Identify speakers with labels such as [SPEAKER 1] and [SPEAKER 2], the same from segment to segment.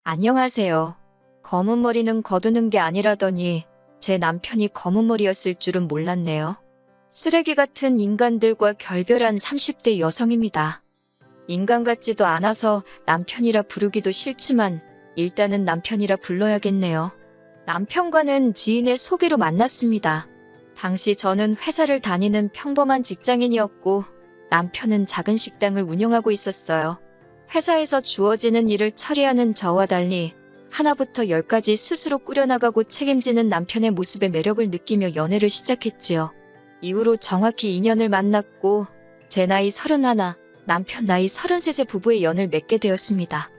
[SPEAKER 1] 안녕하세요. 검은 머리는 거두는 게 아니라더니 제 남편이 검은 머리였을 줄은 몰랐네요. 쓰레기 같은 인간들과 결별한 30대 여성입니다. 인간 같지도 않아서 남편이라 부르기도 싫지만 일단은 남편이라 불러야겠네요. 남편과는 지인의 소개로 만났습니다. 당시 저는 회사를 다니는 평범한 직장인이었고 남편은 작은 식당을 운영하고 있었어요. 회사에서 주어지는 일을 처리하는 저와 달리 하나부터 열까지 스스로 꾸려나가고 책임지는 남편의 모습에 매력을 느끼며 연애를 시작했지요. 이후로 정확히 2년을 만났고 제 나이 31, 남편 나이 33의 부부의 연을 맺게 되었습니다.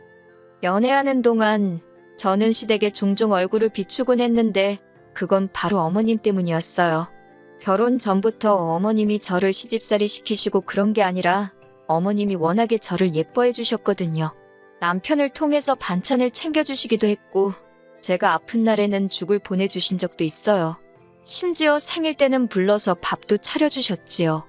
[SPEAKER 1] 연애하는 동안 저는 시댁에 종종 얼굴을 비추곤 했는데 그건 바로 어머님 때문이었어요. 결혼 전부터 어머님이 저를 시집살이 시키시고 그런 게 아니라 어머님이 워낙에 저를 예뻐해 주셨거든요. 남편을 통해서 반찬을 챙겨주시기도 했고 제가 아픈 날에는 죽을 보내주신 적도 있어요. 심지어 생일 때는 불러서 밥도 차려주셨지요.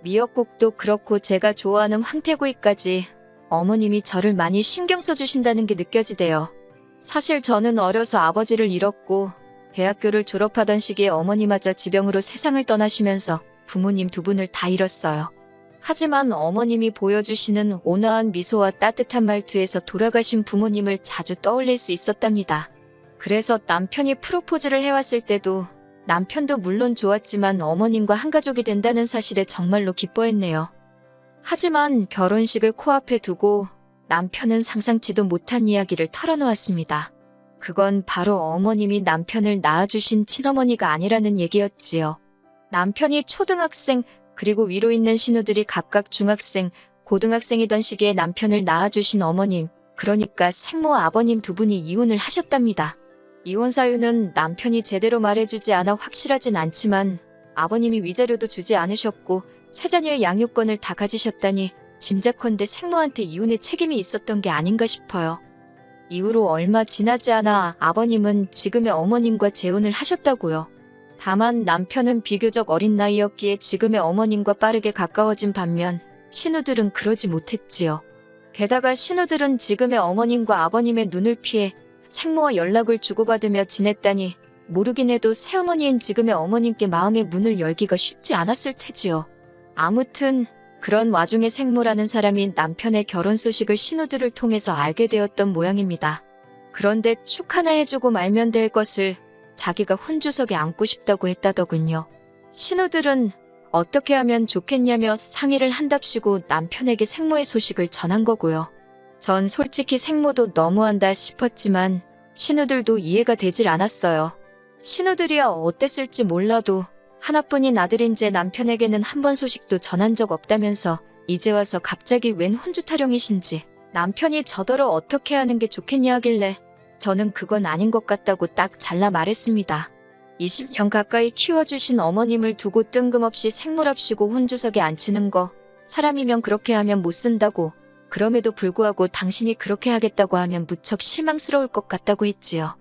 [SPEAKER 1] 미역국도 그렇고 제가 좋아하는 황태구이까지 어머님이 저를 많이 신경 써주신다는 게 느껴지대요. 사실 저는 어려서 아버지를 잃었고 대학교를 졸업하던 시기에 어머니마저 지병으로 세상을 떠나시면서 부모님 두 분을 다 잃었어요. 하지만 어머님이 보여주시는 온화한 미소와 따뜻한 말투에서 돌아가신 부모님을 자주 떠올릴 수 있었답니다. 그래서 남편이 프로포즈를 해왔을 때도 남편도 물론 좋았지만 어머님과 한 가족이 된다는 사실에 정말로 기뻐했네요. 하지만 결혼식을 코앞에 두고 남편은 상상치도 못한 이야기를 털어놓았습니다. 그건 바로 어머님이 남편을 낳아주신 친어머니가 아니라는 얘기였지요. 남편이 초등학생, 그리고 위로 있는 신우들이 각각 중학생, 고등학생이던 시기에 남편을 낳아주신 어머님, 그러니까 생모 아버님 두 분이 이혼을 하셨답니다. 이혼 사유는 남편이 제대로 말해주지 않아 확실하진 않지만 아버님이 위자료도 주지 않으셨고 세 자녀의 양육권을 다 가지셨다니 짐작컨대 생모한테 이혼의 책임이 있었던 게 아닌가 싶어요. 이후로 얼마 지나지 않아 아버님은 지금의 어머님과 재혼을 하셨다고요. 다만 남편은 비교적 어린 나이였기에 지금의 어머님과 빠르게 가까워진 반면 신우들은 그러지 못했지요. 게다가 신우들은 지금의 어머님과 아버님의 눈을 피해 생모와 연락을 주고받으며 지냈다니 모르긴 해도 새어머니인 지금의 어머님께 마음의 문을 열기가 쉽지 않았을 테지요. 아무튼 그런 와중에 생모라는 사람이 남편의 결혼 소식을 신우들을 통해서 알게 되었던 모양입니다. 그런데 축 하나 해주고 말면 될 것을 자기가 혼주석에 앉고 싶다고 했다더군요. 신우들은 어떻게 하면 좋겠냐며 상의를 한답시고 남편에게 생모의 소식을 전한 거고요. 전 솔직히 생모도 너무한다 싶었지만 신우들도 이해가 되질 않았어요. 신우들이야 어땠을지 몰라도 하나뿐인 아들인 제 남편에게는 한 번 소식도 전한 적 없다면서 이제 와서 갑자기 웬 혼주 타령이신지 남편이 저더러 어떻게 하는 게 좋겠냐 하길래 저는 그건 아닌 것 같다고 딱 잘라 말했습니다. 20년 가까이 키워주신 어머님을 두고 뜬금없이 생모랍시고 혼주석에 앉히는 거 사람이면 그렇게 하면 못 쓴다고 그럼에도 불구하고 당신이 그렇게 하겠다고 하면 무척 실망스러울 것 같다고 했지요.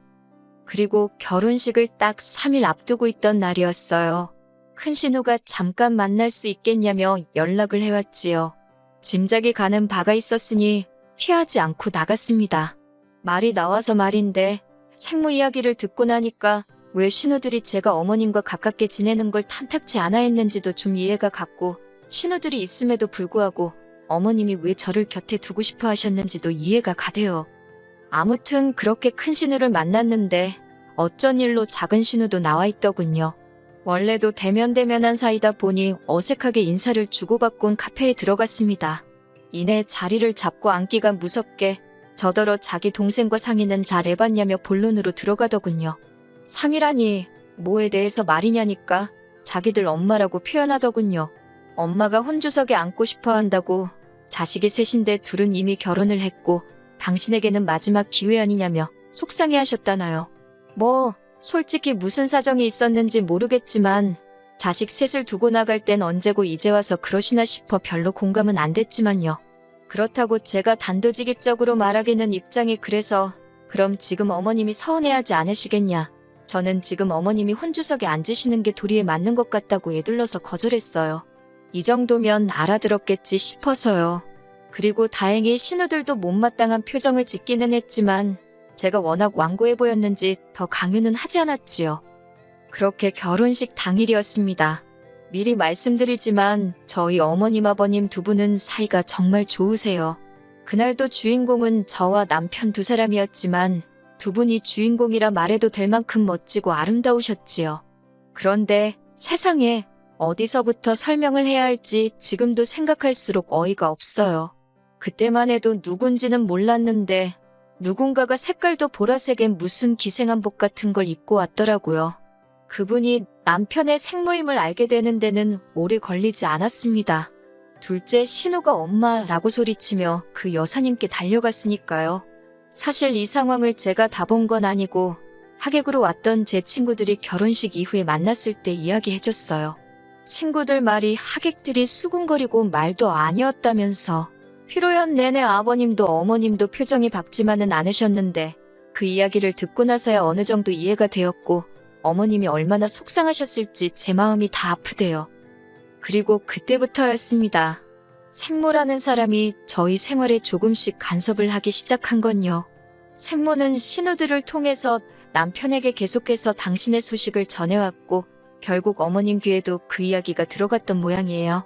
[SPEAKER 1] 그리고 결혼식을 딱 3일 앞두고 있던 날이었어요. 큰 신우가 잠깐 만날 수 있겠냐며 연락을 해왔지요. 짐작이 가는 바가 있었으니 피하지 않고 나갔습니다. 말이 나와서 말인데 생모 이야기를 듣고 나니까 왜 신우들이 제가 어머님과 가깝게 지내는 걸 탐탁지 않아 했는지도 좀 이해가 갔고 신우들이 있음에도 불구하고 어머님이 왜 저를 곁에 두고 싶어 하셨는지도 이해가 가대요. 아무튼 그렇게 큰 신우를 만났는데 어쩐 일로 작은 신우도 나와 있더군요. 원래도 대면대면한 사이다 보니 어색하게 인사를 주고받곤 카페에 들어갔습니다. 이내 자리를 잡고 앉기가 무섭게 저더러 자기 동생과 상의는 잘 해봤냐며 본론으로 들어가더군요. 상의라니 뭐에 대해서 말이냐니까 자기들 엄마라고 표현하더군요. 엄마가 혼주석에 앉고 싶어 한다고 자식이 셋인데 둘은 이미 결혼을 했고 당신에게는 마지막 기회 아니냐며 속상해하셨다나요. 뭐 솔직히 무슨 사정이 있었는지 모르겠지만 자식 셋을 두고 나갈 땐 언제고 이제 와서 그러시나 싶어 별로 공감은 안 됐지만요. 그렇다고 제가 단도직입적으로 말하기는 입장이 그래서 그럼 지금 어머님이 서운해하지 않으시겠냐. 저는 지금 어머님이 혼주석에 앉으시는 게 도리에 맞는 것 같다고 에둘러서 거절했어요. 이 정도면 알아들었겠지 싶어서요. 그리고 다행히 신우들도 못마땅한 표정을 짓기는 했지만 제가 워낙 완고해 보였는지 더 강요는 하지 않았지요. 그렇게 결혼식 당일이었습니다. 미리 말씀드리지만 저희 어머님 아버님 두 분은 사이가 정말 좋으세요. 그날도 주인공은 저와 남편 두 사람이었지만 두 분이 주인공이라 말해도 될 만큼 멋지고 아름다우셨지요. 그런데 세상에 어디서부터 설명을 해야 할지 지금도 생각할수록 어이가 없어요. 그때만 해도 누군지는 몰랐는데 누군가가 색깔도 보라색의 무슨 기생한복 같은 걸 입고 왔더라고요. 그분이 남편의 생모임을 알게 되는 데는 오래 걸리지 않았습니다. 둘째 신우가 엄마라고 소리치며 그 여사님께 달려갔으니까요. 사실 이 상황을 제가 다 본 건 아니고 하객으로 왔던 제 친구들이 결혼식 이후에 만났을 때 이야기해줬어요. 친구들 말이 하객들이 수군거리고 말도 아니었다면서 피로연 내내 아버님도 어머님도 표정이 밝지만은 않으셨는데 그 이야기를 듣고 나서야 어느 정도 이해가 되었고 어머님이 얼마나 속상하셨을지 제 마음이 다 아프대요. 그리고 그때부터였습니다. 생모라는 사람이 저희 생활에 조금씩 간섭을 하기 시작한 건요. 생모는 신우들을 통해서 남편에게 계속해서 당신의 소식을 전해왔고 결국 어머님 귀에도 그 이야기가 들어갔던 모양이에요.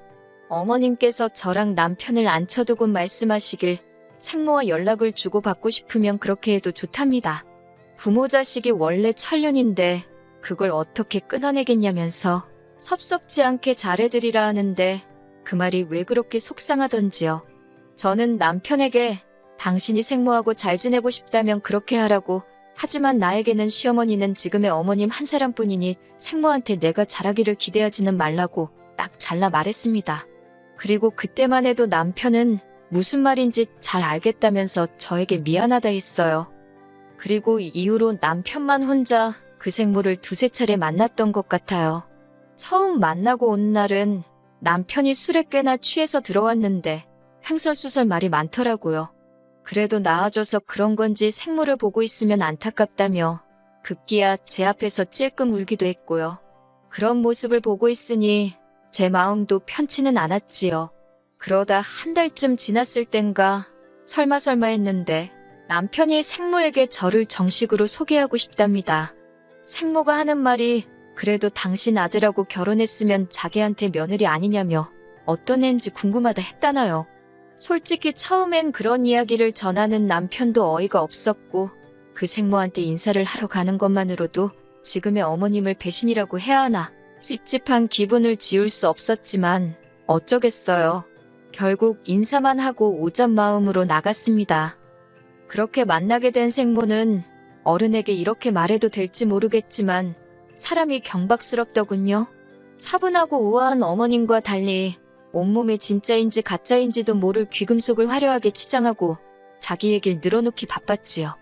[SPEAKER 1] 어머님께서 저랑 남편을 앉혀두고 말씀하시길 생모와 연락을 주고받고 싶으면 그렇게 해도 좋답니다. 부모 자식이 원래 천륜인데 그걸 어떻게 끊어내겠냐면서 섭섭지 않게 잘해드리라 하는데 그 말이 왜 그렇게 속상하던지요. 저는 남편에게 당신이 생모하고 잘 지내고 싶다면 그렇게 하라고 하지만 나에게는 시어머니는 지금의 어머님 한 사람뿐이니 생모한테 내가 잘하기를 기대하지는 말라고 딱 잘라 말했습니다. 그리고 그때만 해도 남편은 무슨 말인지 잘 알겠다면서 저에게 미안하다 했어요. 그리고 이후로 남편만 혼자 그 생모를 두세 차례 만났던 것 같아요. 처음 만나고 온 날은 남편이 술에 꽤나 취해서 들어왔는데 횡설수설 말이 많더라고요. 그래도 나아져서 그런 건지 생모를 보고 있으면 안타깝다며 급기야 제 앞에서 찔끔 울기도 했고요. 그런 모습을 보고 있으니 제 마음도 편치는 않았지요. 그러다 한 달쯤 지났을 땐가 설마 했는데 남편이 생모에게 저를 정식으로 소개하고 싶답니다. 생모가 하는 말이 그래도 당신 아들하고 결혼했으면 자기한테 며느리 아니냐며 어떤 애인지 궁금하다 했다나요. 솔직히 처음엔 그런 이야기를 전하는 남편도 어이가 없었고 그 생모한테 인사를 하러 가는 것만으로도 지금의 어머님을 배신이라고 해야 하나 찝찝한 기분을 지울 수 없었지만 어쩌겠어요. 결국 인사만 하고 오잔 마음으로 나갔습니다. 그렇게 만나게 된 생모는 어른에게 이렇게 말해도 될지 모르겠지만 사람이 경박스럽더군요. 차분하고 우아한 어머님과 달리 온몸이 진짜인지 가짜인지도 모를 귀금속을 화려하게 치장하고 자기 얘길 늘어놓기 바빴지요.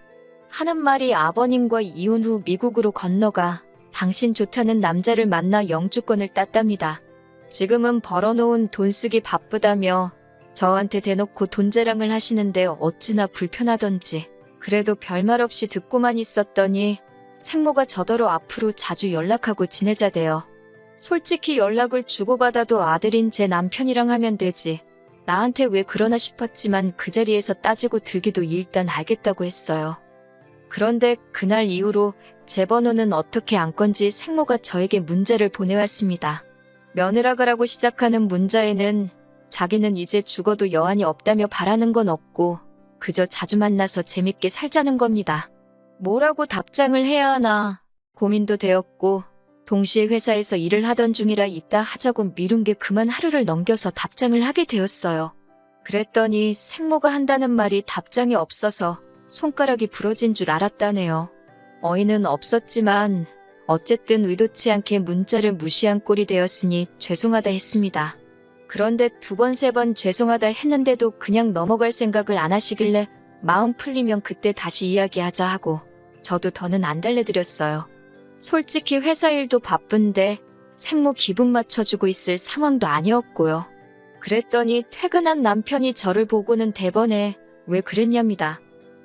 [SPEAKER 1] 하는 말이 아버님과 이혼 후 미국으로 건너가 당신 좋다는 남자를 만나 영주권을 땄답니다. 지금은 벌어놓은 돈 쓰기 바쁘다며 저한테 대놓고 돈 자랑을 하시는데 어찌나 불편하던지 그래도 별말 없이 듣고만 있었더니 생모가 저더러 앞으로 자주 연락하고 지내자대요. 솔직히 연락을 주고받아도 아들인 제 남편이랑 하면 되지. 나한테 왜 그러나 싶었지만 그 자리에서 따지고 들기도 일단 알겠다고 했어요. 그런데 그날 이후로 제 번호는 어떻게 안 건지 생모가 저에게 문자를 보내왔습니다. 며느라가라고 시작하는 문자에는 자기는 이제 죽어도 여한이 없다며 바라는 건 없고 그저 자주 만나서 재밌게 살자는 겁니다. 뭐라고 답장을 해야 하나 고민도 되었고 동시에 회사에서 일을 하던 중이라 이따 하자고 미룬 게 그만 하루를 넘겨서 답장을 하게 되었어요. 그랬더니 생모가 한다는 말이 답장이 없어서 손가락이 부러진 줄 알았다네요. 어이는 없었지만 어쨌든 의도치 않게 문자를 무시한 꼴이 되었으니 죄송하다 했습니다. 그런데 두 번, 세 번 죄송하다 했는데도 그냥 넘어갈 생각을 안 하시길래 마음 풀리면 그때 다시 이야기하자 하고 저도 더는 안 달래드렸어요. 솔직히 회사 일도 바쁜데 생모 기분 맞춰주고 있을 상황도 아니었고요. 그랬더니 퇴근한 남편이 저를 보고는 대번에 왜 그랬냐입니다.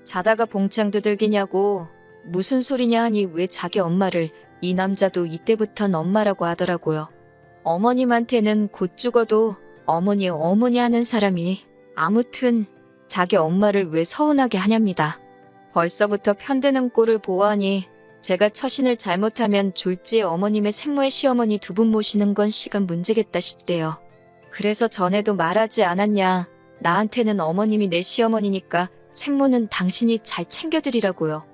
[SPEAKER 1] 자다가 봉창 두들기냐고 무슨 소리냐 하니 왜 자기 엄마를 이 남자도 이때부턴 엄마라고 하더라고요. 어머님한테는 곧 죽어도 어머니 어머니 하는 사람이 아무튼 자기 엄마를 왜 서운하게 하냐입니다. 벌써부터 편드는 꼴을 보아하니 제가 처신을 잘못하면 졸지에 어머님의 생모의 시어머니 두 분 모시는 건 시간 문제겠다 싶대요. 그래서 전에도 말하지 않았냐. 나한테는 어머님이 내 시어머니니까 생모는 당신이 잘 챙겨드리라고요.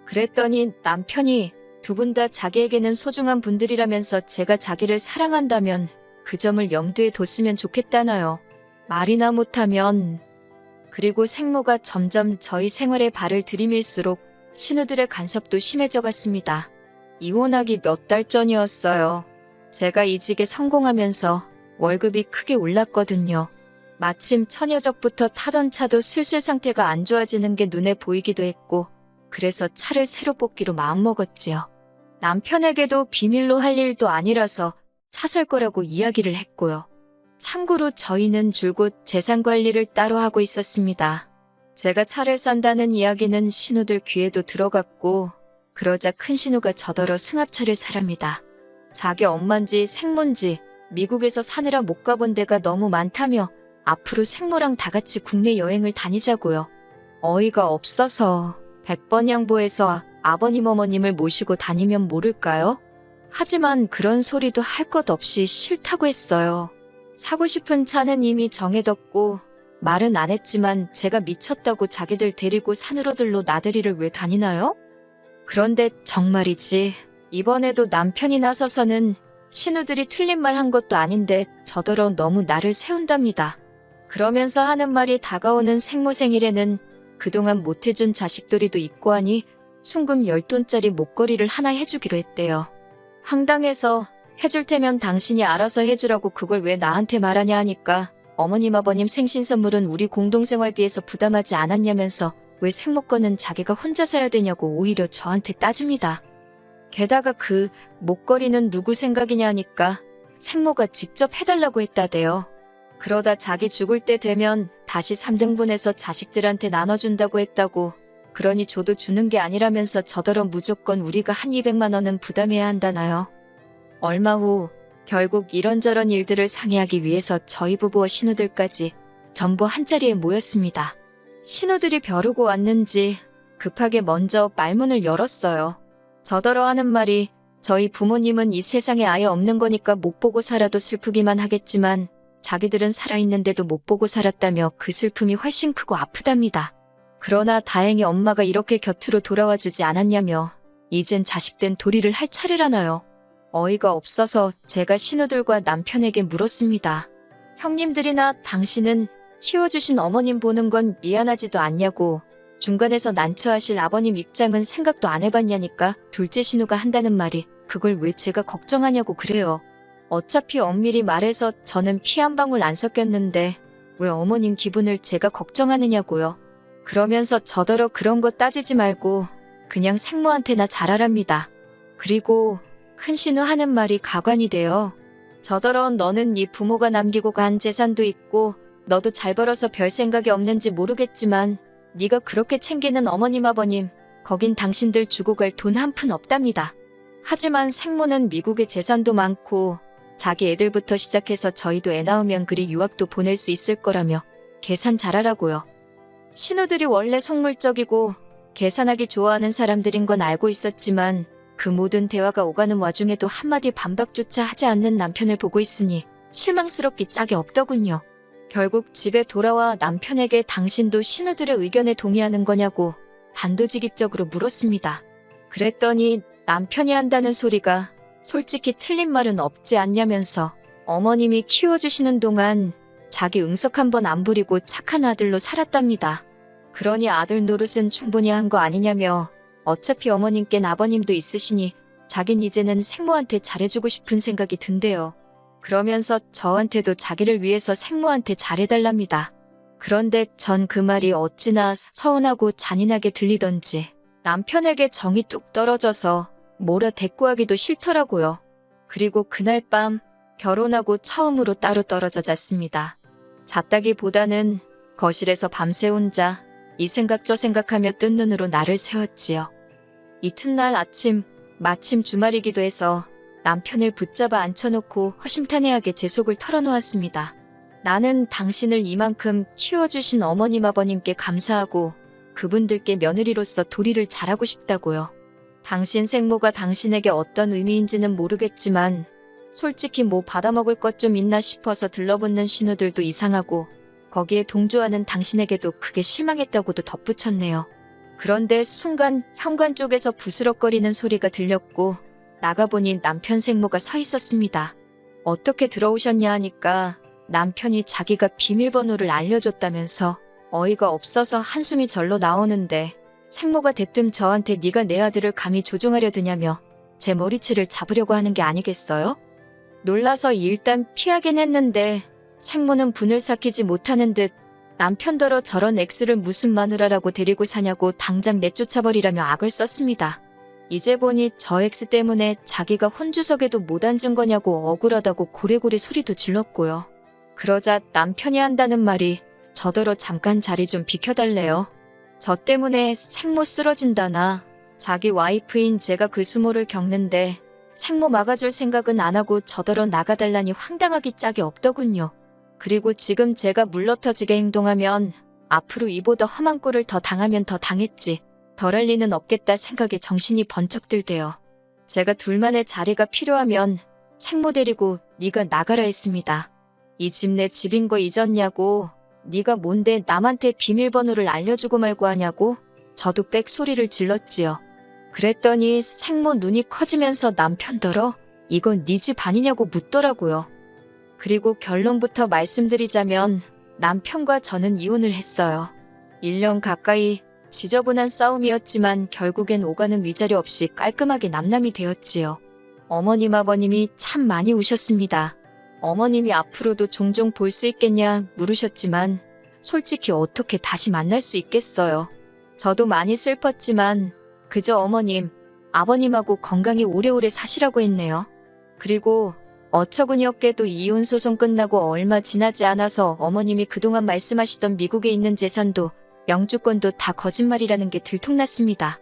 [SPEAKER 1] 그랬더니 남편이 두 분 다 자기에게는 소중한 분들이라면서 제가 자기를 사랑한다면 그 점을 염두에 뒀으면 좋겠다나요. 말이나 못하면. 그리고 생모가 점점 저희 생활에 발을 들이밀수록 신우들의 간섭도 심해져 갔습니다. 이혼하기 몇 달 전이었어요. 제가 이직에 성공하면서 월급이 크게 올랐거든요. 마침 처녀적부터 타던 차도 슬슬 상태가 안 좋아지는 게 눈에 보이기도 했고 그래서 차를 새로 뽑기로 마음먹었지요. 남편에게도 비밀로 할 일도 아니라서 차 살 거라고 이야기를 했고요. 참고로 저희는 줄곧 재산 관리를 따로 하고 있었습니다. 제가 차를 산다는 이야기는 신우들 귀에도 들어갔고 그러자 큰 신우가 저더러 승합차를 사랍니다. 자기 엄만지 생몬지 미국에서 사느라 못 가본 데가 너무 많다며 앞으로 생모랑 다 같이 국내 여행을 다니자고요. 어이가 없어서 100번 양보해서 아버님 어머님을 모시고 다니면 모를까요? 하지만 그런 소리도 할 것 없이 싫다고 했어요. 사고 싶은 차는 이미 정해뒀고 말은 안 했지만 제가 미쳤다고 자기들 데리고 산으로들로 나들이를 왜 다니나요? 그런데 정말이지 이번에도 남편이 나서서는 신우들이 틀린 말 한 것도 아닌데 저더러 너무 나를 세운답니다. 그러면서 하는 말이 다가오는 생모 생일에는 그동안 못해준 자식돌이도 있고 하니 순금 10돈짜리 목걸이를 하나 해주기로 했대요. 황당해서 해줄 테면 당신이 알아서 해주라고 그걸 왜 나한테 말하냐 하니까 어머님 아버님 생신 선물은 우리 공동생활비에서 부담하지 않았냐면서 왜 생모 거는 자기가 혼자 사야 되냐고 오히려 저한테 따집니다. 게다가 그 목걸이는 누구 생각이냐 하니까 생모가 직접 해달라고 했다대요. 그러다 자기 죽을 때 되면 다시 3등분해서 자식들한테 나눠준다고 했다고. 그러니 저도 주는 게 아니라면서 저더러 무조건 우리가 한 200만 원은 부담해야 한다나요. 얼마 후 결국 이런저런 일들을 상의하기 위해서 저희 부부와 신우들까지 전부 한자리에 모였습니다. 신우들이 벼르고 왔는지 급하게 먼저 말문을 열었어요. 저더러 하는 말이 저희 부모님은 이 세상에 아예 없는 거니까 못 보고 살아도 슬프기만 하겠지만 자기들은 살아있는데도 못 보고 살았다며 그 슬픔이 훨씬 크고 아프답니다. 그러나 다행히 엄마가 이렇게 곁으로 돌아와 주지 않았냐며 이젠 자식된 도리를 할 차례라나요. 어이가 없어서 제가 신우들과 남편에게 물었습니다. 형님들이나 당신은 키워주신 어머님 보는 건 미안하지도 않냐고. 중간에서 난처하실 아버님 입장은 생각도 안 해봤냐니까 둘째 신우가 한다는 말이 그걸 왜 제가 걱정하냐고 그래요. 어차피 엄밀히 말해서 저는 피 한 방울 안 섞였는데 왜 어머님 기분을 제가 걱정하느냐고요. 그러면서 저더러 그런 거 따지지 말고 그냥 생모한테나 잘하랍니다. 그리고 큰 신우 하는 말이 가관이 돼요. 저더러 너는 네 부모가 남기고 간 재산도 있고 너도 잘 벌어서 별 생각이 없는지 모르겠지만 네가 그렇게 챙기는 어머님 아버님 거긴 당신들 주고 갈 돈 한 푼 없답니다. 하지만 생모는 미국에 재산도 많고 자기 애들부터 시작해서 저희도 애 낳으면 그리 유학도 보낼 수 있을 거라며 계산 잘하라고요. 신우들이 원래 속물적이고 계산하기 좋아하는 사람들인 건 알고 있었지만 그 모든 대화가 오가는 와중에도 한마디 반박조차 하지 않는 남편을 보고 있으니 실망스럽기 짝이 없더군요. 결국 집에 돌아와 남편에게 당신도 신우들의 의견에 동의하는 거냐고 단도직입적으로 물었습니다. 그랬더니 남편이 한다는 소리가 솔직히 틀린 말은 없지 않냐면서 어머님이 키워주시는 동안 자기 응석 한 번 안 부리고 착한 아들로 살았답니다. 그러니 아들 노릇은 충분히 한 거 아니냐며 어차피 어머님께는 아버님도 있으시니 자긴 이제는 생모한테 잘해주고 싶은 생각이 든대요. 그러면서 저한테도 자기를 위해서 생모한테 잘해달랍니다. 그런데 전 그 말이 어찌나 서운하고 잔인하게 들리던지 남편에게 정이 뚝 떨어져서 뭐라 대꾸하기도 싫더라고요. 그리고 그날 밤 결혼하고 처음으로 따로 떨어져 잤습니다. 잤다기보다는 거실에서 밤새 혼자 이 생각 저 생각하며 뜬 눈으로 나를 세웠지요. 이튿날 아침 마침 주말이기도 해서 남편을 붙잡아 앉혀놓고 허심탄회하게 제 속을 털어놓았습니다. 나는 당신을 이만큼 키워주신 어머님 아버님께 감사하고 그분들께 며느리로서 도리를 잘하고 싶다고요. 당신 생모가 당신에게 어떤 의미인지는 모르겠지만 솔직히 뭐 받아먹을 것 좀 있나 싶어서 들러붙는 신우들도 이상하고 거기에 동조하는 당신에게도 크게 실망했다고도 덧붙였네요. 그런데 순간 현관 쪽에서 부스럭거리는 소리가 들렸고 나가보니 남편 생모가 서 있었습니다. 어떻게 들어오셨냐 하니까 남편이 자기가 비밀번호를 알려줬다면서 어이가 없어서 한숨이 절로 나오는데 생모가 대뜸 저한테 네가 내 아들을 감히 조종하려 드냐며 제 머리채를 잡으려고 하는 게 아니겠어요? 놀라서 일단 피하긴 했는데 생모는 분을 삭히지 못하는 듯 남편더러 저런 X를 무슨 마누라라고 데리고 사냐고 당장 내쫓아버리라며 악을 썼습니다. 이제 보니 저 X 때문에 자기가 혼주석에도 못 앉은 거냐고 억울하다고 고래고래 소리도 질렀고요. 그러자 남편이 한다는 말이 저더러 잠깐 자리 좀 비켜달래요. 저 때문에 생모 쓰러진다나 자기 와이프인 제가 그 수모를 겪는데 생모 막아줄 생각은 안 하고 저더러 나가달라니 황당하기 짝이 없더군요. 그리고 지금 제가 물러터지게 행동하면 앞으로 이보다 험한 꼴을 더 당하면 더 당했지 덜할 리는 없겠다 생각에 정신이 번쩍 들대요. 제가 둘만의 자리가 필요하면 생모 데리고 네가 나가라 했습니다. 이 집 내 집인 거 잊었냐고 네가 뭔데 남한테 비밀번호를 알려주고 말고 하냐고 저도 빽소리를 질렀지요. 그랬더니 생모 눈이 커지면서 남편더러 이건 네 집 아니냐고 묻더라고요. 그리고 결론부터 말씀드리자면 남편과 저는 이혼을 했어요. 1년 가까이 지저분한 싸움이었지만 결국엔 오가는 위자료 없이 깔끔하게 남남이 되었지요. 어머님 아버님이 참 많이 우셨습니다. 어머님이 앞으로도 종종 볼 수 있겠냐 물으셨지만 솔직히 어떻게 다시 만날 수 있겠어요. 저도 많이 슬펐지만 그저 어머님, 아버님하고 건강히 오래오래 사시라고 했네요. 그리고 어처구니없게도 이혼 소송 끝나고 얼마 지나지 않아서 어머님이 그동안 말씀하시던 미국에 있는 재산도 영주권도 다 거짓말이라는 게 들통났습니다.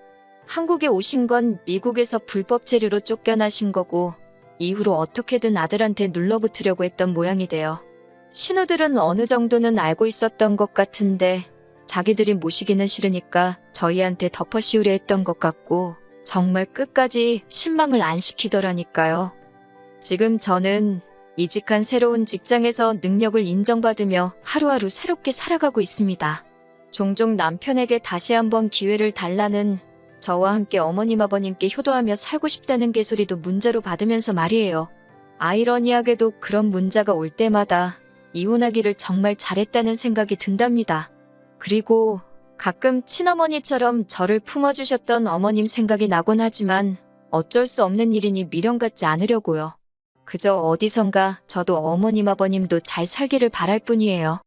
[SPEAKER 1] 한국에 오신 건 미국에서 불법 체류로 쫓겨나신 거고 이후로 어떻게든 아들한테 눌러붙으려고 했던 모양이 돼요. 신우들은 어느 정도는 알고 있었던 것 같은데 자기들이 모시기는 싫으니까 저희한테 덮어씌우려 했던 것 같고 정말 끝까지 실망을 안 시키더라니까요. 지금 저는 이직한 새로운 직장에서 능력을 인정받으며 하루하루 새롭게 살아가고 있습니다. 종종 남편에게 다시 한번 기회를 달라는 저와 함께 어머님 아버님께 효도하며 살고 싶다는 개소리도 문자로 받으면서 말이에요. 아이러니하게도 그런 문자가 올 때마다 이혼하기를 정말 잘했다는 생각이 든답니다. 그리고 가끔 친어머니처럼 저를 품어주셨던 어머님 생각이 나곤 하지만 어쩔 수 없는 일이니 미련 갖지 않으려고요. 그저 어디선가 저도 어머님 아버님도 잘 살기를 바랄 뿐이에요.